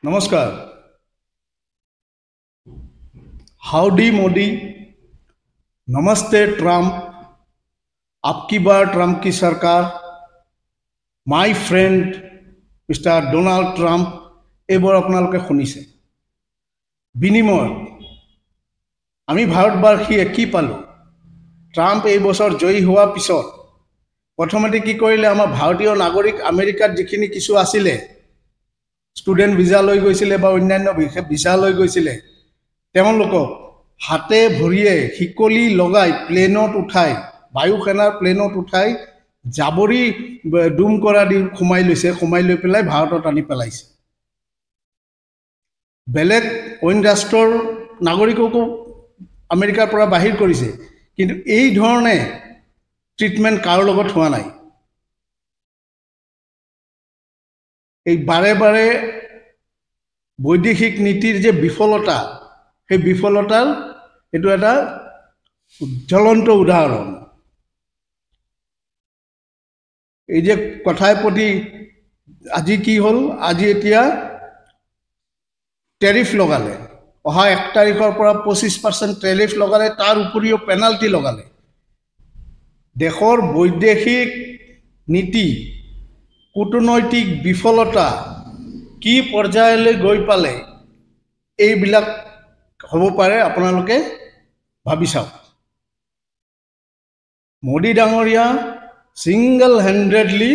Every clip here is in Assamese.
नमस्कार। हाउडी मोदी, नमस्ते ट्रम्प, आपकी बार ट्रम्प की सरकार, my friend mister Donald Trump এইবোৰ আপোনালোকে শুনিছে। বিনিময়ত আমি ভাৰতবাসীয়ে কি পালোঁ? ট্ৰাম্প এই বছৰ জয়ী হোৱাৰ পিছত প্ৰথমতে কি কৰিলে, আমাৰ ভাৰতীয় নাগৰিক আমেৰিকাত যিখিনি কিছু আছিলে, ষ্টুডেণ্ট ভিজা লৈ গৈছিলে বা অন্যান্য ভিজা লৈ গৈছিলে, তেওঁলোকক হাতে ভৰিয়ে শিকলি লগাই প্লেনত উঠাই, বায়ুসেনাৰ প্লেনত উঠাই জাবৰি ডুম কৰা দি সোমাই লৈছে, সোমাই লৈ পেলাই ভাৰতত আনি পেলাইছে। বেলেগ অইন ৰাষ্ট্ৰৰ নাগৰিককো আমেৰিকাৰ পৰা বাহিৰ কৰিছে, কিন্তু এই ধৰণে ট্ৰিটমেণ্ট কাৰো লগত হোৱা নাই। এই বাৰে বাৰে বৈদেশিক নীতিৰ যে বিফলতা, সেই বিফলতাৰ এইটো এটা জ্বলন্ত উদাহৰণ। এই যে কথাই প্ৰতি আজি কি হ'ল, আজি এতিয়া টেৰিফ লগালে, অহা 1 তাৰিখৰ পৰা 25% টেৰিফ লগালে, তাৰ উপৰিও পেনাল্টি লগালে। দেশৰ বৈদেশিক নীতি, কূটনৈতিক বিফলতা কি পৰ্যায়লৈ গৈ পালে এইবিলাক হ'ব পাৰে, আপোনালোকে ভাবি চাওক। মোদী ডাঙৰীয়া ছিংগল হেণ্ডেডলি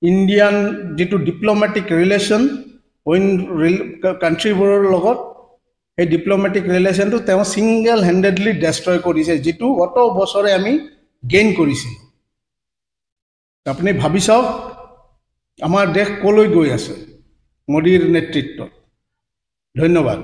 ইণ্ডিয়ান যিটো ডিপ্ল'মেটিক ৰিলেশ্যন অইন কাণ্ট্ৰিবোৰৰ লগত, সেই ডিপ্ল'মেটিক ৰিলেশ্যনটো তেওঁ ছিংগল হেণ্ডেডলি ডেষ্ট্ৰয় কৰিছে, যিটো গত বছৰে আমি গেইন কৰিছিলোঁ। আপুনি ভাবি চাওক আমাৰ দেশ ক'লৈ গৈ আছে মোদীৰ নেতৃত্বত। ধন্যবাদ।